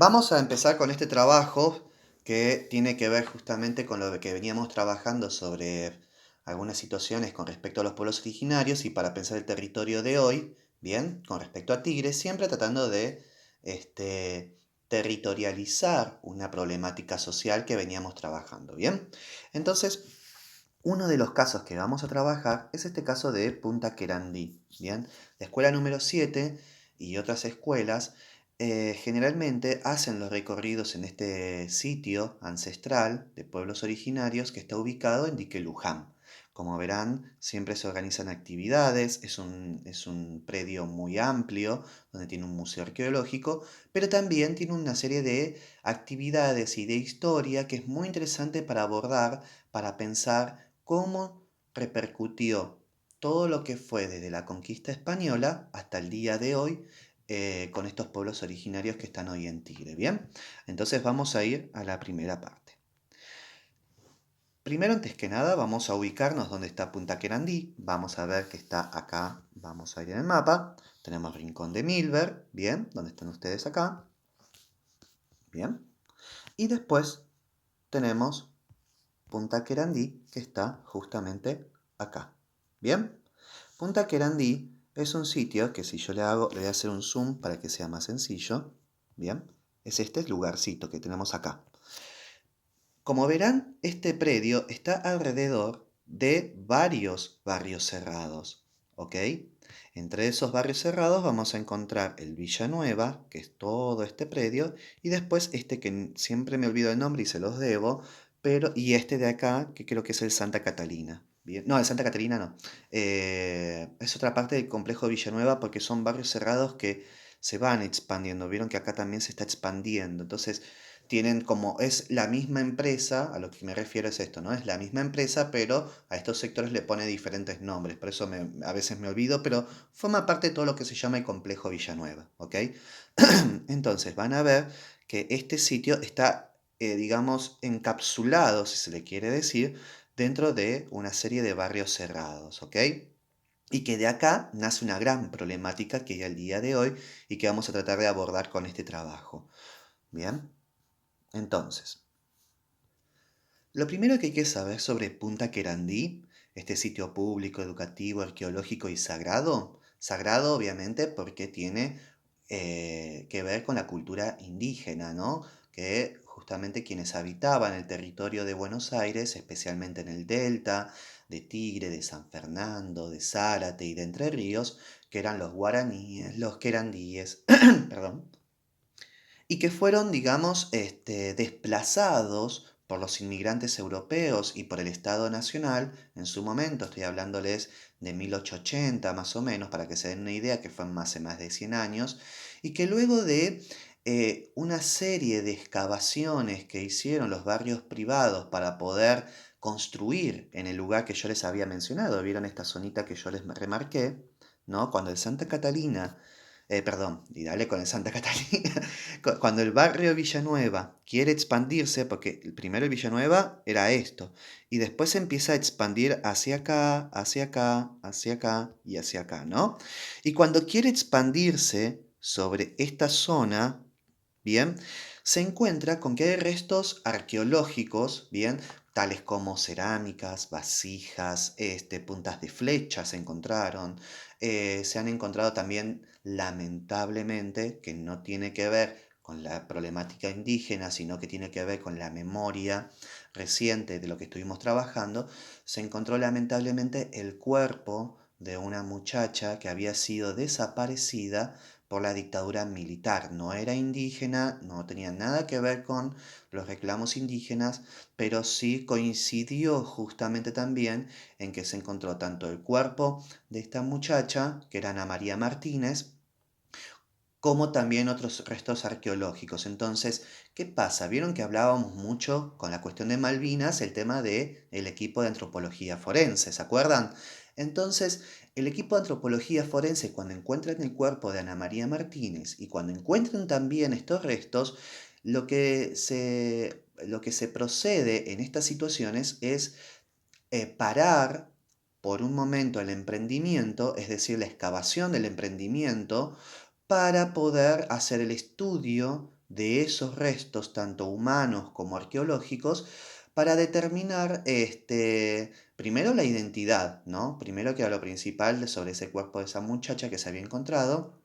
Vamos a empezar con este trabajo que tiene que ver justamente con lo que veníamos trabajando sobre algunas situaciones con respecto a los pueblos originarios y para pensar el territorio de hoy, bien, con respecto a Tigre, siempre tratando de territorializar una problemática social que veníamos trabajando, bien. Entonces, uno de los casos que vamos a trabajar es este caso de Punta Querandí, bien. La escuela número 7 y otras escuelas generalmente hacen los recorridos en este sitio ancestral de pueblos originarios que está ubicado en Dique Luján. Como verán, siempre se organizan actividades, es un predio muy amplio, donde tiene un museo arqueológico, pero también tiene una serie de actividades y de historia que es muy interesante para abordar, para pensar cómo repercutió todo lo que fue desde la conquista española hasta el día de hoy con estos pueblos originarios que están hoy en Tigre. Bien, entonces vamos a ir a la primera parte. Primero, antes que nada, vamos a ubicarnos donde está Punta Querandí. Vamos a ver que está acá. Vamos a ir en el mapa. Tenemos Rincón de Milver. Bien, donde están ustedes acá. Bien. Y después tenemos Punta Querandí, que está justamente acá. Bien. Punta Querandí es un sitio que si yo le voy a hacer un zoom para que sea más sencillo. Bien. Es este lugarcito que tenemos acá. Como verán, este predio está alrededor de varios barrios cerrados, ¿ok? Entre esos barrios cerrados vamos a encontrar el Villanueva, que es todo este predio, y después este que siempre me olvido el nombre y se los debo, y este de acá, que creo que es el Santa Catalina. Bien, no, el Santa Catalina no. Es otra parte del complejo de Villanueva porque son barrios cerrados que se van expandiendo. Vieron que acá también se está expandiendo. Entonces, tienen como, es la misma empresa, a lo que me refiero es esto, ¿no? Es la misma empresa, pero a estos sectores le pone diferentes nombres, por eso a veces me olvido, pero forma parte de todo lo que se llama el complejo Villanueva, ¿ok? Entonces van a ver que este sitio está, digamos, encapsulado, si se le quiere decir, dentro de una serie de barrios cerrados, ¿ok? Y que de acá nace una gran problemática que hay al día de hoy y que vamos a tratar de abordar con este trabajo. Bien. Entonces, lo primero que hay que saber sobre Punta Querandí, este sitio público, educativo, arqueológico y sagrado, sagrado obviamente porque tiene que ver con la cultura indígena, ¿no? Que justamente quienes habitaban el territorio de Buenos Aires, especialmente en el delta de Tigre, de San Fernando, de Zárate y de Entre Ríos, que eran los guaraníes, los querandíes, perdón, y que fueron, digamos, desplazados por los inmigrantes europeos y por el Estado Nacional en su momento, estoy hablándoles de 1880 más o menos, para que se den una idea, que fue hace más de 100 años, y que luego de una serie de excavaciones que hicieron los barrios privados para poder construir en el lugar que yo les había mencionado, vieron esta zonita que yo les remarqué, ¿no? Cuando el Santa Catalina perdón, y dale con el Santa Catalina. Cuando el barrio Villanueva quiere expandirse, porque primero el Villanueva era esto, y después se empieza a expandir hacia acá, hacia acá, hacia acá y hacia acá, ¿no? Y cuando quiere expandirse sobre esta zona, bien, se encuentra con que hay restos arqueológicos, bien, tales como cerámicas, vasijas, puntas de flechas se encontraron. Se han encontrado también, lamentablemente, que no tiene que ver con la problemática indígena, sino que tiene que ver con la memoria reciente de lo que estuvimos trabajando, se encontró lamentablemente el cuerpo de una muchacha que había sido desaparecida por la dictadura militar. No era indígena, no tenía nada que ver con los reclamos indígenas, pero sí coincidió justamente también en que se encontró tanto el cuerpo de esta muchacha, que era Ana María Martínez, como también otros restos arqueológicos. Entonces, ¿qué pasa? Vieron que hablábamos mucho con la cuestión de Malvinas, el tema de el equipo de antropología forense, ¿se acuerdan? Entonces, el equipo de antropología forense, cuando encuentran el cuerpo de Ana María Martínez y cuando encuentran también estos restos, lo que se procede en estas situaciones es parar por un momento el emprendimiento, es decir, la excavación del emprendimiento, para poder hacer el estudio de esos restos, tanto humanos como arqueológicos, para determinar primero la identidad, ¿no? Primero que era lo principal sobre ese cuerpo de esa muchacha que se había encontrado.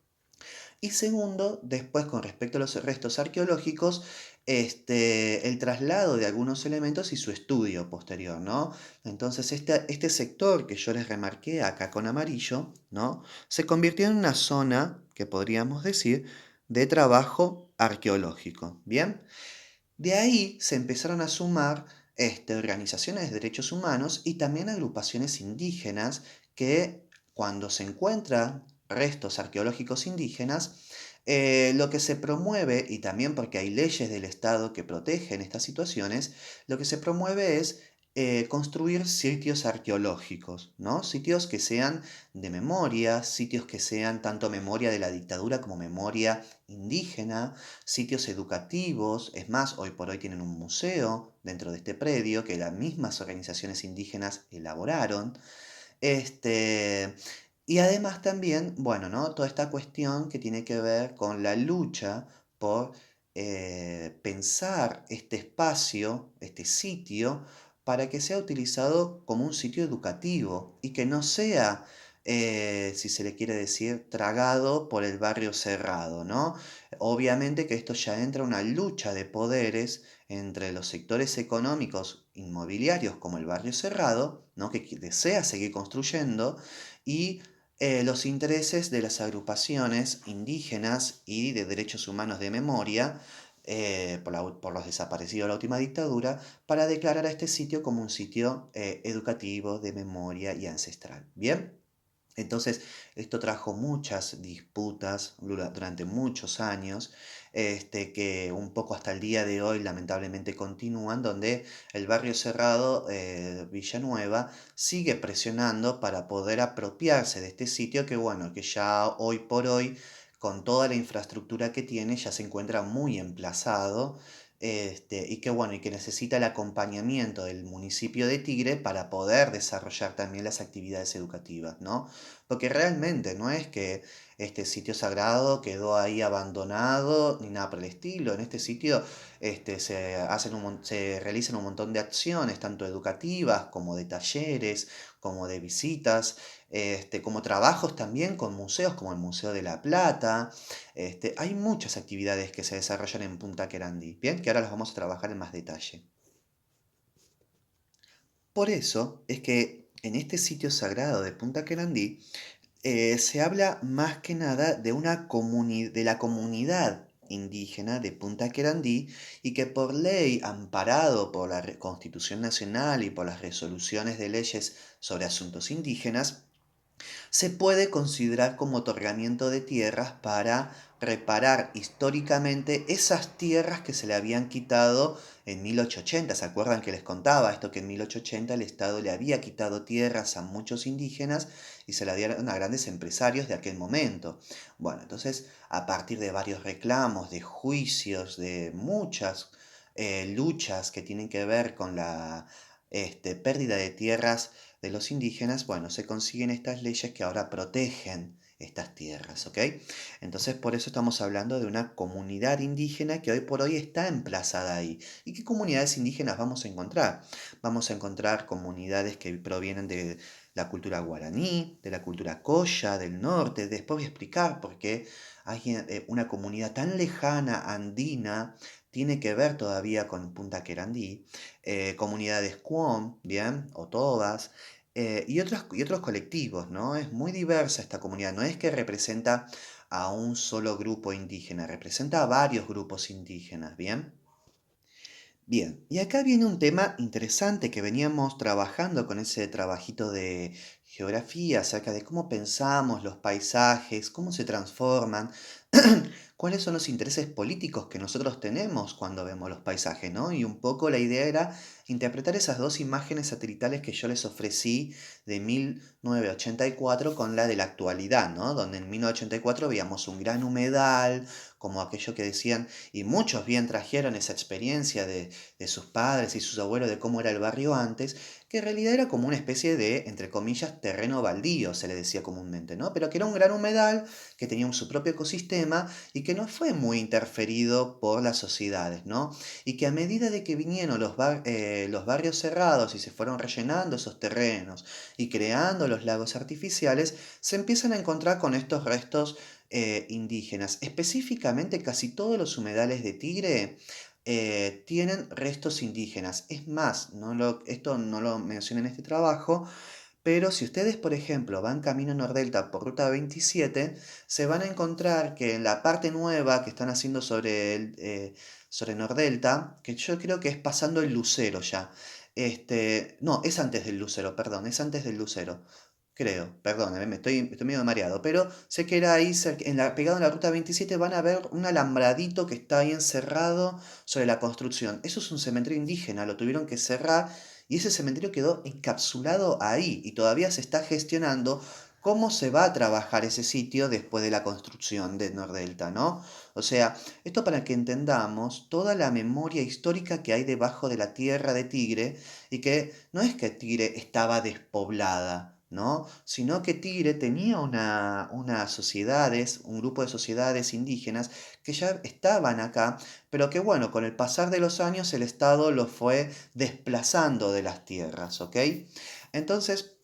Y segundo, después con respecto a los restos arqueológicos, el traslado de algunos elementos y su estudio posterior, ¿no? Entonces este sector que yo les remarqué acá con amarillo, ¿no? Se convirtió en una zona, que podríamos decir, de trabajo arqueológico, ¿bien? De ahí se empezaron a sumar organizaciones de derechos humanos y también agrupaciones indígenas que cuando se encuentran restos arqueológicos indígenas, lo que se promueve, y también porque hay leyes del Estado que protegen estas situaciones, lo que se promueve es construir sitios arqueológicos, ¿no? Sitios que sean de memoria, sitios que sean tanto memoria de la dictadura como memoria indígena, sitios educativos. Es más, hoy por hoy tienen un museo dentro de este predio que las mismas organizaciones indígenas elaboraron. Este, y además también, bueno, ¿no? Toda esta cuestión que tiene que ver con la lucha por pensar este espacio, este sitio, para que sea utilizado como un sitio educativo y que no sea, si se le quiere decir, tragado por el barrio cerrado, ¿no? Obviamente que esto ya entra una lucha de poderes entre los sectores económicos inmobiliarios como el barrio cerrado, ¿no? Que desea seguir construyendo, y los intereses de las agrupaciones indígenas y de derechos humanos de memoria por los desaparecidos de la última dictadura, para declarar a este sitio como un sitio educativo de memoria y ancestral. ¿Bien? Entonces, esto trajo muchas disputas durante muchos años, que un poco hasta el día de hoy lamentablemente continúan, donde el barrio cerrado Villanueva sigue presionando para poder apropiarse de este sitio que, bueno, que ya hoy por hoy, con toda la infraestructura que tiene, ya se encuentra muy emplazado. Y que bueno, y que necesita el acompañamiento del municipio de Tigre para poder desarrollar también las actividades educativas, ¿no? Porque realmente no es que este sitio sagrado quedó ahí abandonado ni nada por el estilo. En este sitio se realizan un montón de acciones, tanto educativas como de talleres, como de visitas, como trabajos también con museos como el Museo de la Plata. Hay muchas actividades que se desarrollan en Punta Querandí, bien, que ahora las vamos a trabajar en más detalle. Por eso es que en este sitio sagrado de Punta Querandí, se habla más que nada de, de la comunidad indígena de Punta Querandí, y que por ley, amparado por la Constitución Nacional y por las resoluciones de leyes sobre asuntos indígenas, se puede considerar como otorgamiento de tierras para reparar históricamente esas tierras que se le habían quitado en 1880. ¿Se acuerdan que les contaba esto, que en 1880 el Estado le había quitado tierras a muchos indígenas y se la dieron a grandes empresarios de aquel momento? Bueno, entonces, a partir de varios reclamos, de juicios, de muchas luchas que tienen que ver con la pérdida de tierras de los indígenas, bueno, se consiguen estas leyes que ahora protegen estas tierras, ¿ok? Entonces, por eso estamos hablando de una comunidad indígena que hoy por hoy está emplazada ahí. ¿Y qué comunidades indígenas vamos a encontrar? Vamos a encontrar comunidades que provienen de la cultura guaraní, de la cultura coya del norte. Después voy a explicar por qué hay una comunidad tan lejana, andina, tiene que ver todavía con Punta Querandí, comunidades Cuom, ¿bien? O Tobas, y otros colectivos, ¿no? Es muy diversa esta comunidad, no es que representa a un solo grupo indígena, representa a varios grupos indígenas, ¿bien? Bien, y acá viene un tema interesante que veníamos trabajando con ese trabajito de geografía acerca de cómo pensamos los paisajes, cómo se transforman, cuáles son los intereses políticos que nosotros tenemos cuando vemos los paisajes, ¿no? Y un poco la idea era interpretar esas dos imágenes satelitales que yo les ofrecí de 1984 con la de la actualidad, ¿no? Donde en 1984 veíamos un gran humedal, como aquello que decían, y muchos bien trajeron esa experiencia de sus padres y sus abuelos de cómo era el barrio antes, que en realidad era como una especie de, entre comillas, terreno baldío, se le decía comúnmente, ¿no? Pero que era un gran humedal, que tenía su propio ecosistema y que no fue muy interferido por las sociedades, ¿no? Y que a medida de que vinieron los barrios cerrados y se fueron rellenando esos terrenos y creando los lagos artificiales, se empiezan a encontrar con estos restos indígenas. Específicamente, casi todos los humedales de Tigre tienen restos indígenas. Es más, esto no lo mencioné en este trabajo, pero si ustedes, por ejemplo, van camino Nordelta por Ruta 27, se van a encontrar que en la parte nueva que están haciendo sobre Nordelta, que yo creo que es pasando el Lucero ya. No, es antes del Lucero, perdón, es antes del Lucero. Creo, perdón, estoy medio mareado, pero sé que era ahí, pegado en la ruta 27, van a ver un alambradito que está ahí encerrado sobre la construcción. Eso es un cementerio indígena, lo tuvieron que cerrar y ese cementerio quedó encapsulado ahí y todavía se está gestionando cómo se va a trabajar ese sitio después de la construcción de Nordelta, ¿no? O sea, esto para que entendamos toda la memoria histórica que hay debajo de la tierra de Tigre y que no es que Tigre estaba despoblada, ¿no? Sino que Tigre tenía unas sociedades, un grupo de sociedades indígenas que ya estaban acá, pero que bueno, con el pasar de los años el Estado los fue desplazando de las tierras, ¿ok? Entonces,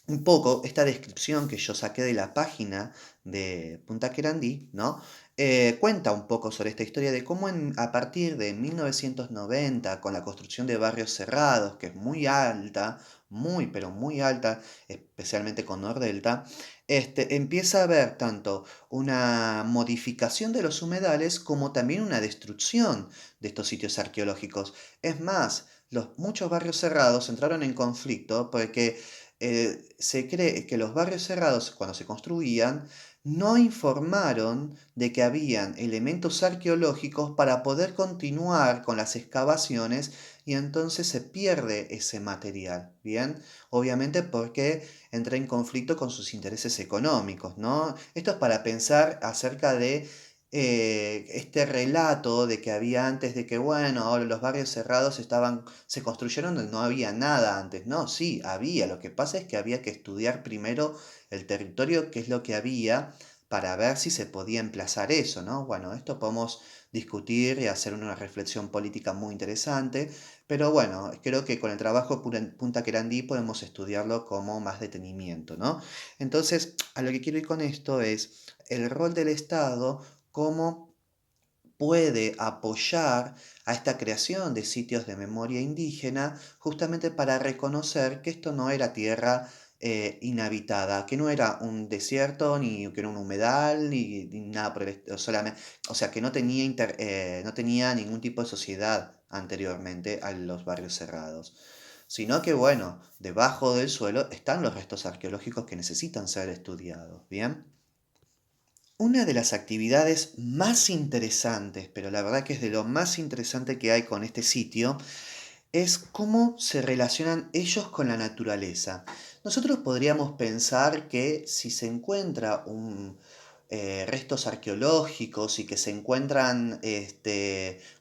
un poco esta descripción que yo saqué de la página de Punta Querandí, ¿no? Cuenta un poco sobre esta historia de cómo a partir de 1990, con la construcción de barrios cerrados, que es muy alta, muy, pero muy alta, especialmente con Nordelta, empieza a haber tanto una modificación de los humedales como también una destrucción de estos sitios arqueológicos. Es más, muchos barrios cerrados entraron en conflicto porque se cree que los barrios cerrados, cuando se construían, no informaron de que habían elementos arqueológicos para poder continuar con las excavaciones y entonces se pierde ese material, ¿bien? Obviamente porque entra en conflicto con sus intereses económicos, ¿no? Esto es para pensar acerca de este relato de que había antes de que, bueno, ahora los barrios cerrados se construyeron donde no había nada antes. No, sí, había. Lo que pasa es que había que estudiar primero el territorio, qué es lo que había, para ver si se podía emplazar eso, ¿no? Bueno, esto podemos discutir y hacer una reflexión política muy interesante, pero bueno, creo que con el trabajo Punta Querandí podemos estudiarlo como más detenimiento, ¿no? Entonces, a lo que quiero ir con esto es el rol del Estado, cómo puede apoyar a esta creación de sitios de memoria indígena justamente para reconocer que esto no era tierra inhabitada, que no era un desierto, ni que era un humedal, ni nada por el estilo, solamente, o sea, que no tenía ningún tipo de sociedad anteriormente a los barrios cerrados, sino que, bueno, debajo del suelo están los restos arqueológicos que necesitan ser estudiados, ¿bien? Una de las actividades más interesantes, pero la verdad que es de lo más interesante que hay con este sitio, es cómo se relacionan ellos con la naturaleza. Nosotros podríamos pensar que si se encuentra restos arqueológicos y que se encuentran,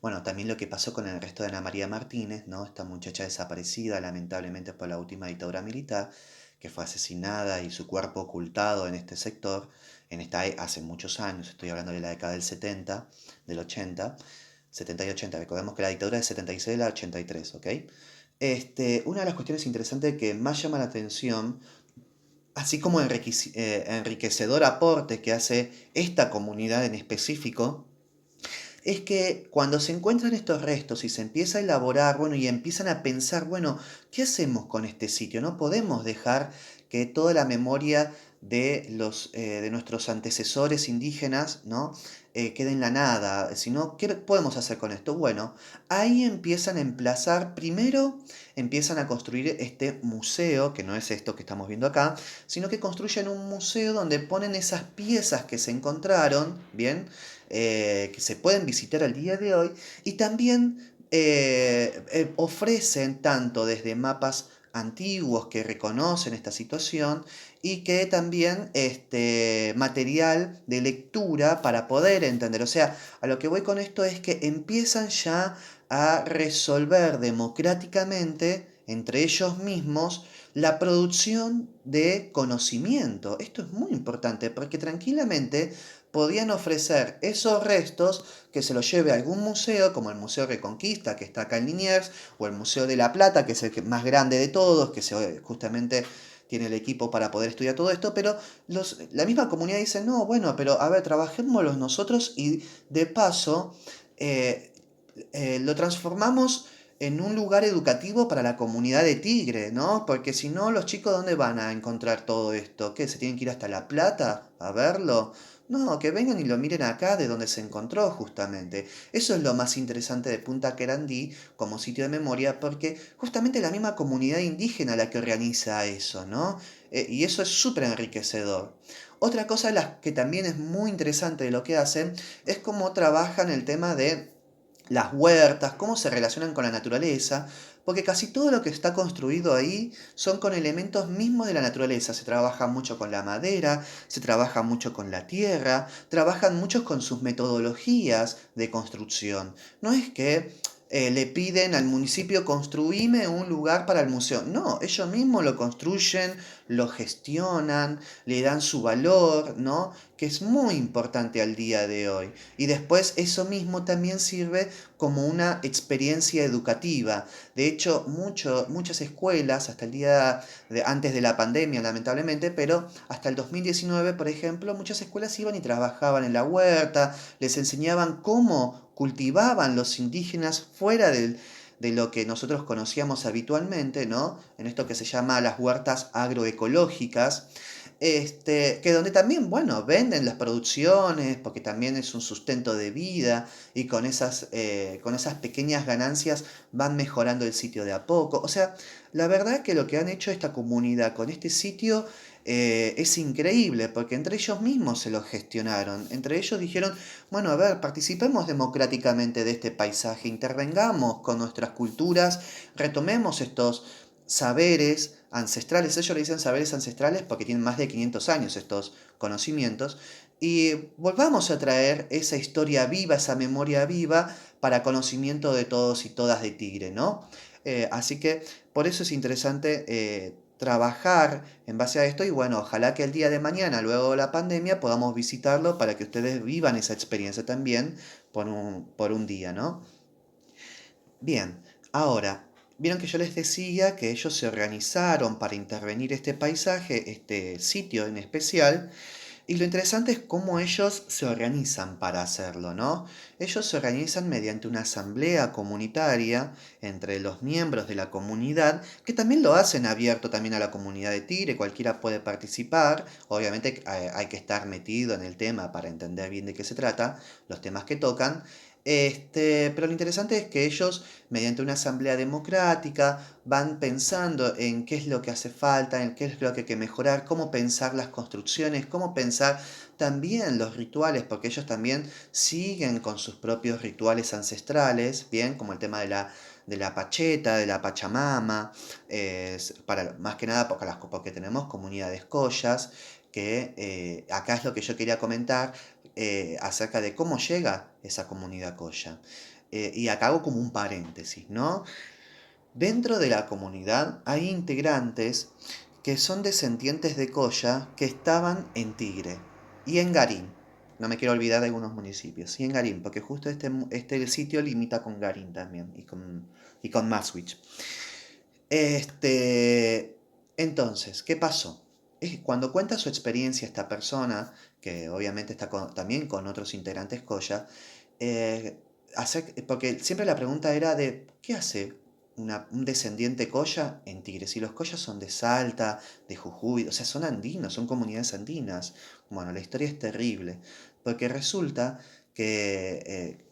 bueno, también lo que pasó con el resto de Ana María Martínez, ¿no? Esta muchacha desaparecida lamentablemente por la última dictadura militar, que fue asesinada y su cuerpo ocultado en este sector, hace muchos años, estoy hablando de la década del 70, del 80, 70 y 80. Recordemos que la dictadura es 76 y la 83, ¿ok? Una de las cuestiones interesantes que más llama la atención, así como enriquecedor aporte que hace esta comunidad en específico, es que cuando se encuentran estos restos y se empieza a elaborar, bueno, y empiezan a pensar, bueno, ¿qué hacemos con este sitio? No podemos dejar que toda la memoria de nuestros antecesores indígenas, ¿no? Quede en la nada, sino, ¿qué podemos hacer con esto? Bueno, ahí empiezan a emplazar, primero empiezan a construir este museo, que no es esto que estamos viendo acá, sino que construyen un museo donde ponen esas piezas que se encontraron, ¿bien? Que se pueden visitar al día de hoy y también ofrecen tanto desde mapas antiguos que reconocen esta situación y que también material de lectura para poder entender. O sea, a lo que voy con esto es que empiezan ya a resolver democráticamente entre ellos mismos la producción de conocimiento. Esto es muy importante porque tranquilamente podían ofrecer esos restos que se los lleve a algún museo, como el Museo Reconquista, que está acá en Liniers, o el Museo de La Plata, que es el más grande de todos, que justamente tiene el equipo para poder estudiar todo esto, pero la misma comunidad dice, no, bueno, pero a ver, trabajémoslos nosotros y de paso eh, lo transformamos en un lugar educativo para la comunidad de Tigre, ¿no? Porque si no, los chicos, ¿dónde van a encontrar todo esto? ¿Qué? ¿Se tienen que ir hasta La Plata a verlo? No, que vengan y lo miren acá de donde se encontró justamente. Eso es lo más interesante de Punta Querandí como sitio de memoria, porque justamente la misma comunidad indígena la que organiza eso, ¿no? Y eso es súper enriquecedor. Otra cosa que también es muy interesante de lo que hacen es cómo trabajan el tema de las huertas, cómo se relacionan con la naturaleza, porque casi todo lo que está construido ahí son con elementos mismos de la naturaleza. Se trabaja mucho con la madera, se trabaja mucho con la tierra, trabajan mucho con sus metodologías de construcción. No es que le piden al municipio construime un lugar para el museo. No, ellos mismos lo construyen, lo gestionan, le dan su valor, ¿no? Que es muy importante al día de hoy. Y después eso mismo también sirve como una experiencia educativa. De hecho, muchas escuelas, hasta el día de, antes de la pandemia, lamentablemente, pero hasta el 2019, por ejemplo, muchas escuelas iban y trabajaban en la huerta, les enseñaban cómo cultivaban los indígenas fuera de lo que nosotros conocíamos habitualmente, ¿no? En esto que se llama las huertas agroecológicas, que donde también, bueno, venden las producciones, porque también es un sustento de vida, y con esas pequeñas ganancias van mejorando el sitio de a poco. O sea, la verdad que lo que han hecho esta comunidad con este sitio es increíble, porque entre ellos mismos se lo gestionaron. Entre ellos dijeron, bueno, a ver, participemos democráticamente de este paisaje, intervengamos con nuestras culturas, retomemos estos saberes ancestrales. Ellos le dicen saberes ancestrales porque tienen más de 500 años estos conocimientos. Y volvamos a traer esa historia viva, esa memoria viva para conocimiento de todos y todas de Tigre, ¿no? Así que por eso es interesante trabajar en base a esto y bueno, ojalá que el día de mañana, luego de la pandemia, podamos visitarlo para que ustedes vivan esa experiencia también por un día, ¿no? Bien, ahora, vieron que yo les decía que ellos se organizaron para intervenir este paisaje, este sitio en especial, y lo interesante es cómo ellos se organizan para hacerlo, ¿no? Ellos se organizan mediante una asamblea comunitaria entre los miembros de la comunidad, que también lo hacen abierto también a la comunidad de Tigre, cualquiera puede participar, obviamente hay que estar metido en el tema para entender bien de qué se trata, los temas que tocan. Pero lo interesante es que ellos, mediante una asamblea democrática, van pensando en qué es lo que hace falta, en qué es lo que hay que mejorar, cómo pensar las construcciones, cómo pensar también los rituales, porque ellos también siguen con sus propios rituales ancestrales, bien, como el tema de la pacheta, de la pachamama, más que nada porque tenemos comunidades collas, que acá es lo que yo quería comentar acerca de cómo llega esa comunidad colla. Y acá hago como un paréntesis, ¿no? Dentro de la comunidad hay integrantes que son descendientes de Colla que estaban en Tigre y en Garín. No me quiero olvidar de algunos municipios. Y en Garín, porque justo este sitio limita con Garín también y con Maswich. Entonces, ¿qué pasó? Cuando cuenta su experiencia esta persona, que obviamente está también con otros integrantes Colla, eh, porque siempre la pregunta era de, ¿qué hace un descendiente Colla en Tigre? Si los Collas son de Salta, de Jujuy, o sea, son andinos, son comunidades andinas. Bueno, la historia es terrible, porque resulta que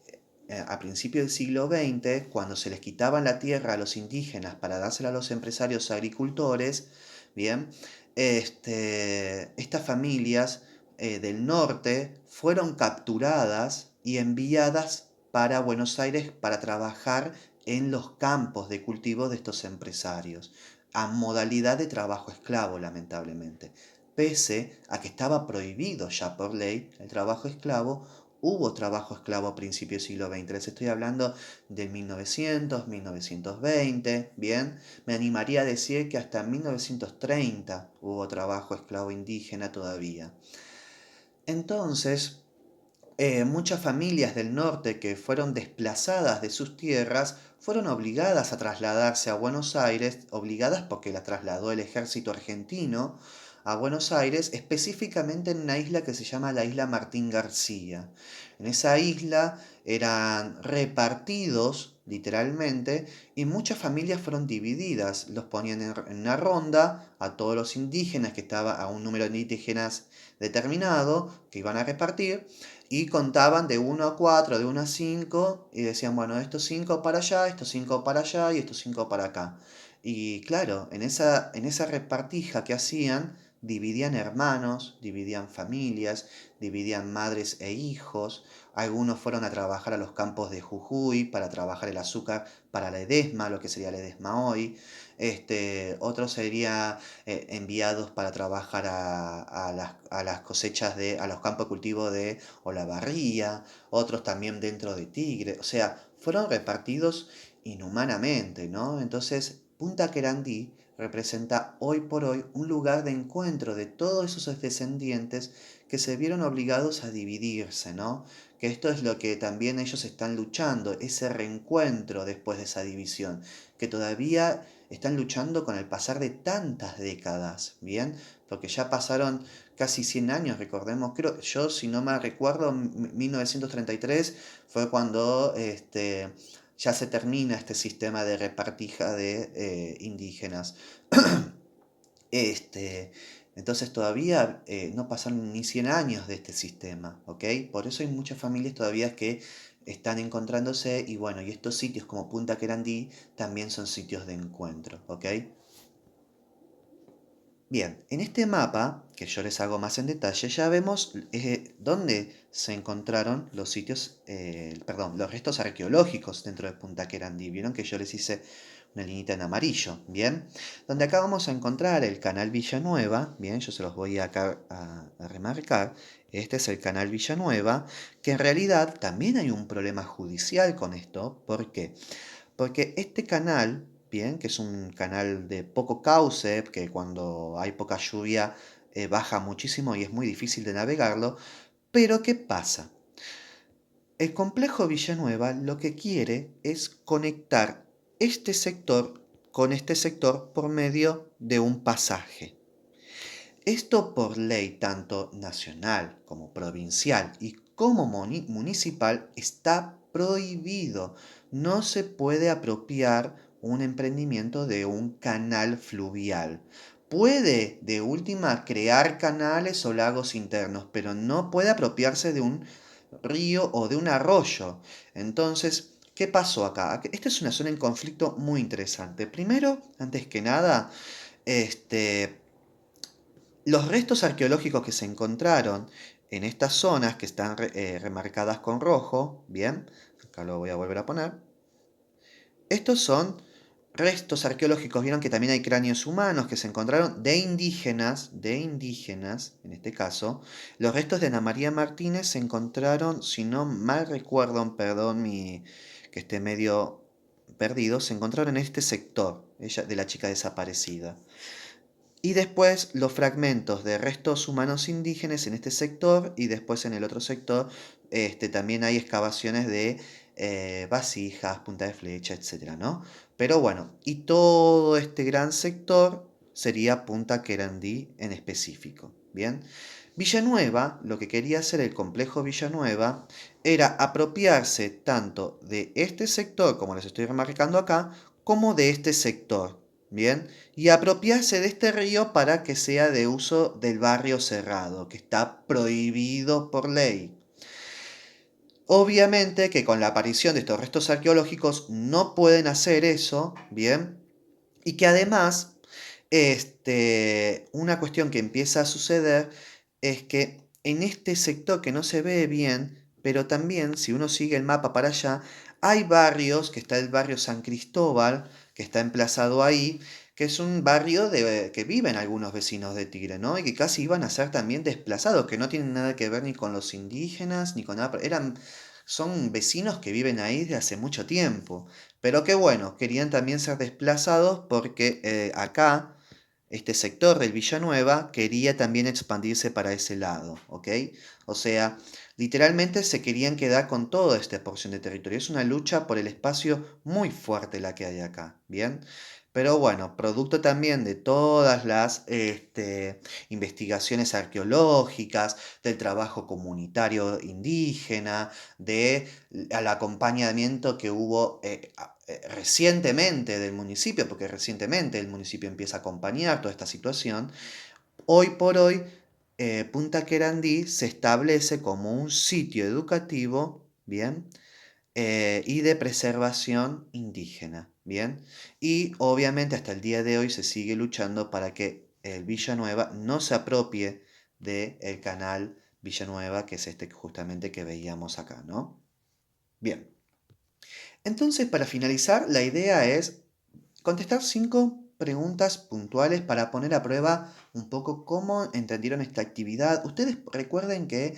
a principios del siglo XX, cuando se les quitaban la tierra a los indígenas para dársela a los empresarios agricultores, bien, estas familias del norte fueron capturadas y enviadas para Buenos Aires para trabajar en los campos de cultivo de estos empresarios, a modalidad de trabajo esclavo, lamentablemente. Pese a que estaba prohibido ya por ley el trabajo esclavo, hubo trabajo esclavo a principios del siglo XX. Les estoy hablando del 1900, 1920, ¿bien? Me animaría a decir que hasta 1930 hubo trabajo esclavo indígena todavía. Entonces, muchas familias del norte que fueron desplazadas de sus tierras fueron obligadas a trasladarse a Buenos Aires, obligadas porque la trasladó el ejército argentino a Buenos Aires, específicamente en una isla que se llama la isla Martín García. En esa isla eran repartidos, literalmente, y muchas familias fueron divididas. Los ponían en una ronda a todos los indígenas, que estaba a un número de indígenas determinado, que iban a repartir, y contaban de 1 a 4, de 1 a 5, y decían, bueno, estos 5 para allá, estos 5 para allá y estos 5 para acá. Y claro, en esa repartija que hacían, dividían hermanos, dividían familias, dividían madres e hijos. Algunos fueron a trabajar a los campos de Jujuy para trabajar el azúcar para la edesma, lo que sería la edesma hoy. Otros serían enviados para trabajar a las cosechas a los campos de cultivo de Olavarría, otros también dentro de Tigre, o sea, fueron repartidos inhumanamente, ¿no? Entonces, Punta Querandí representa hoy por hoy un lugar de encuentro de todos esos descendientes que se vieron obligados a dividirse, ¿no? Que esto es lo que también ellos están luchando, ese reencuentro después de esa división, que todavía están luchando con el pasar de tantas décadas, ¿bien? Porque ya pasaron casi 100 años, recordemos, creo, yo si no mal recuerdo, 1933 fue cuando ya se termina este sistema de repartija de indígenas. Este, entonces todavía no pasaron ni 100 años de este sistema, ¿ok? Por eso hay muchas familias todavía que están encontrándose y bueno, y estos sitios como Punta Querandí también son sitios de encuentro, ¿ok? Bien, en este mapa, que yo les hago más en detalle, ya vemos dónde se encontraron los sitios, perdón, los restos arqueológicos dentro de Punta Querandí. Vieron que yo les hice una linita en amarillo, ¿bien? Donde acá vamos a encontrar el canal Villanueva, ¿bien? Yo se los voy acá a remarcar. Este es el canal Villanueva, que en realidad también hay un problema judicial con esto. ¿Por qué? Porque este canal, bien, que es un canal de poco cauce, que cuando hay poca lluvia baja muchísimo y es muy difícil de navegarlo, pero ¿qué pasa? El complejo Villanueva lo que quiere es conectar este sector con este sector por medio de un pasaje. Esto por ley tanto nacional como provincial y como municipal está prohibido. No se puede apropiar un emprendimiento de un canal fluvial. Puede, de última, crear canales o lagos internos, pero no puede apropiarse de un río o de un arroyo. Entonces, ¿qué pasó acá? Esta es una zona en conflicto muy interesante. Primero, antes que nada, este, los restos arqueológicos que se encontraron en estas zonas que están remarcadas con rojo, bien, acá lo voy a volver a poner, estos son restos arqueológicos, vieron que también hay cráneos humanos que se encontraron de indígenas, en este caso. Los restos de Ana María Martínez se encontraron, si no mal recuerdo, perdón que esté medio perdido, se encontraron en este sector, ella, de la chica desaparecida. Y después los fragmentos de restos humanos indígenas en este sector y después en el otro sector también hay excavaciones de vasijas, punta de flecha, etcétera, ¿no? Pero bueno, y todo este gran sector sería Punta Querandí en específico, ¿bien? Villanueva, lo que quería hacer el complejo Villanueva, era apropiarse tanto de este sector, como les estoy remarcando acá, como de este sector, ¿bien? Y apropiarse de este río para que sea de uso del barrio cerrado, que está prohibido por ley. Obviamente que con la aparición de estos restos arqueológicos no pueden hacer eso, ¿bien? Y que además, una cuestión que empieza a suceder es que en este sector que no se ve bien, pero también si uno sigue el mapa para allá, hay barrios, que está el barrio San Cristóbal, que está emplazado ahí, que es un barrio que viven algunos vecinos de Tigre, ¿no? Y que casi iban a ser también desplazados, que no tienen nada que ver ni con los indígenas, ni con nada, son vecinos que viven ahí desde hace mucho tiempo, pero que bueno, querían también ser desplazados porque acá, este sector del Villanueva, quería también expandirse para ese lado, ¿ok? O sea, literalmente se querían quedar con toda esta porción de territorio. Es una lucha por el espacio muy fuerte la que hay acá, ¿bien? Pero bueno, producto también de todas las investigaciones arqueológicas, del trabajo comunitario indígena, al acompañamiento que hubo recientemente del municipio, porque recientemente el municipio empieza a acompañar toda esta situación, hoy por hoy Punta Querandí se establece como un sitio educativo, ¿bien? Y de preservación indígena, ¿bien? Y obviamente hasta el día de hoy se sigue luchando para que el Villanueva no se apropie del canal Villanueva, que es este justamente que veíamos acá, ¿no? Bien, entonces para finalizar, la idea es contestar 5 preguntas puntuales para poner a prueba un poco cómo entendieron esta actividad. Ustedes recuerden que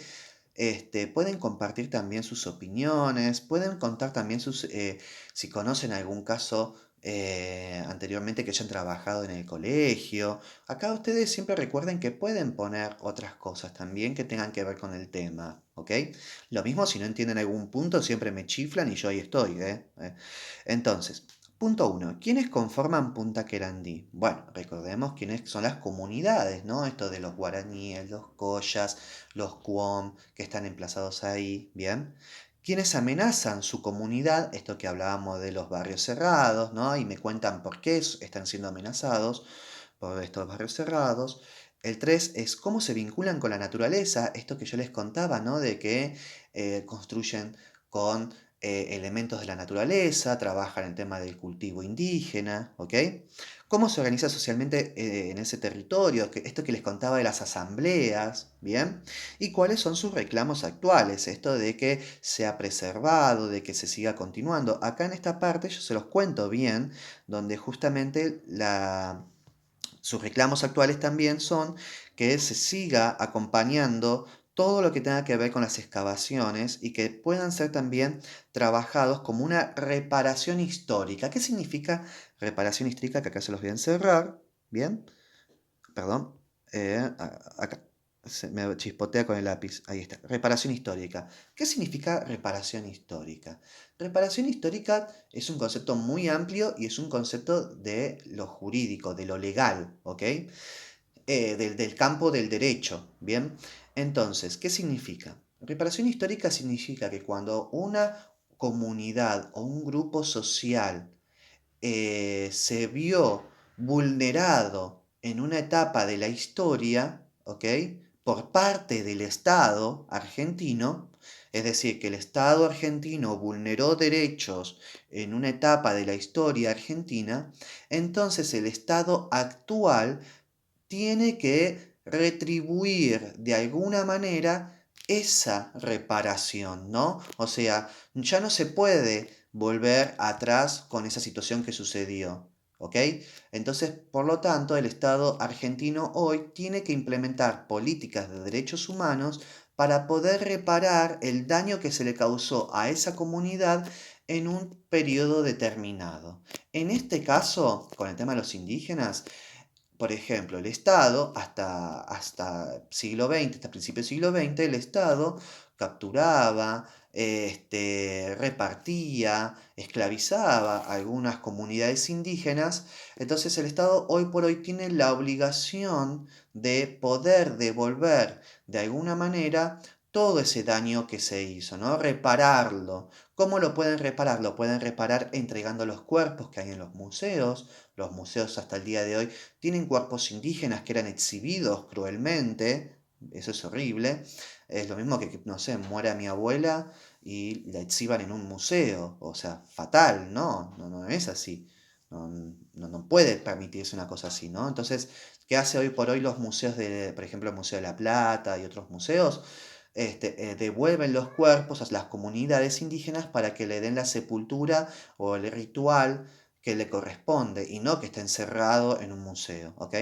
pueden compartir también sus opiniones, pueden contar también si conocen algún caso anteriormente que hayan trabajado en el colegio. Acá ustedes siempre recuerden que pueden poner otras cosas también que tengan que ver con el tema, ¿ok? Lo mismo si no entienden algún punto, siempre me chiflan y yo ahí estoy, ¿eh? Entonces, punto uno. ¿Quiénes conforman Punta Querandí? Bueno, recordemos quiénes son las comunidades, ¿no? Esto de los guaraníes, los collas, los Cuom, que están emplazados ahí, ¿bien? Quienes amenazan su comunidad, esto que hablábamos de los barrios cerrados, ¿no? Y me cuentan por qué están siendo amenazados por estos barrios cerrados. El 3 es cómo se vinculan con la naturaleza, esto que yo les contaba, ¿no? De que construyen con elementos de la naturaleza, trabajan en tema del cultivo indígena, ¿ok? Cómo se organiza socialmente en ese territorio, esto que les contaba de las asambleas, ¿bien? Y cuáles son sus reclamos actuales, esto de que se ha preservado, de que se siga continuando. Acá en esta parte yo se los cuento bien, donde justamente sus reclamos actuales también son que se siga acompañando todo lo que tenga que ver con las excavaciones y que puedan ser también trabajados como una reparación histórica. ¿Qué significa reparación histórica? Que acá se los voy a encerrar. ¿Bien? Perdón. Acá. Me chispotea con el lápiz. Ahí está. Reparación histórica. ¿Qué significa reparación histórica? Reparación histórica es un concepto muy amplio y es un concepto de lo jurídico, de lo legal, ¿ok? Del campo del derecho, ¿bien? Entonces, ¿qué significa? Reparación histórica significa que cuando una comunidad o un grupo social se vio vulnerado en una etapa de la historia, ¿ok? Por parte del Estado argentino, es decir, que el Estado argentino vulneró derechos en una etapa de la historia argentina, entonces el Estado actual tiene que retribuir de alguna manera esa reparación, ¿no? O sea, ya no se puede volver atrás con esa situación que sucedió, ¿ok? Entonces, por lo tanto, el Estado argentino hoy tiene que implementar políticas de derechos humanos para poder reparar el daño que se le causó a esa comunidad en un periodo determinado. En este caso, con el tema de los indígenas, por ejemplo, el Estado, hasta siglo XX, hasta principios del siglo XX, el Estado capturaba, repartía, esclavizaba a algunas comunidades indígenas. Entonces el Estado hoy por hoy tiene la obligación de poder devolver de alguna manera todo ese daño que se hizo, ¿no? Repararlo. ¿Cómo lo pueden reparar? Lo pueden reparar entregando los cuerpos que hay en los museos. Los museos hasta el día de hoy tienen cuerpos indígenas que eran exhibidos cruelmente, eso es horrible. Es lo mismo que, no sé, muera mi abuela y la exhiban en un museo, o sea, fatal, ¿no? No es así. No puede permitirse una cosa así, ¿no? Entonces, ¿qué hace hoy por hoy los museos por ejemplo, el Museo de la Plata y otros museos? Devuelven los cuerpos a las comunidades indígenas para que le den la sepultura o el ritual que le corresponde y no que esté encerrado en un museo, ¿ok?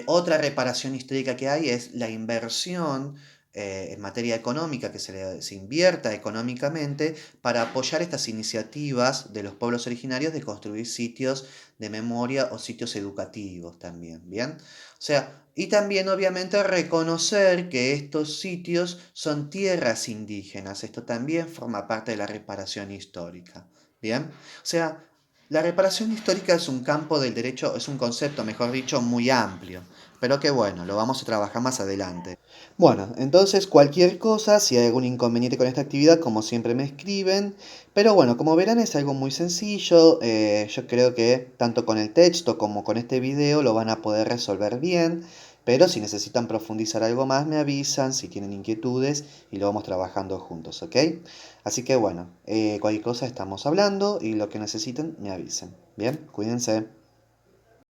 Otra reparación histórica que hay es la inversión en materia económica, que se invierta económicamente para apoyar estas iniciativas de los pueblos originarios de construir sitios de memoria o sitios educativos también, ¿bien? O sea, y también obviamente reconocer que estos sitios son tierras indígenas, esto también forma parte de la reparación histórica, ¿bien? O sea, la reparación histórica es un campo del derecho, es un concepto, mejor dicho, muy amplio, pero que bueno, lo vamos a trabajar más adelante. Bueno, entonces cualquier cosa, si hay algún inconveniente con esta actividad, como siempre me escriben, pero bueno, como verán es algo muy sencillo, yo creo que tanto con el texto como con este video lo van a poder resolver bien, pero si necesitan profundizar algo más me avisan, si tienen inquietudes y lo vamos trabajando juntos, ¿ok? Así que bueno, cualquier cosa estamos hablando y lo que necesiten me avisen. Bien, cuídense.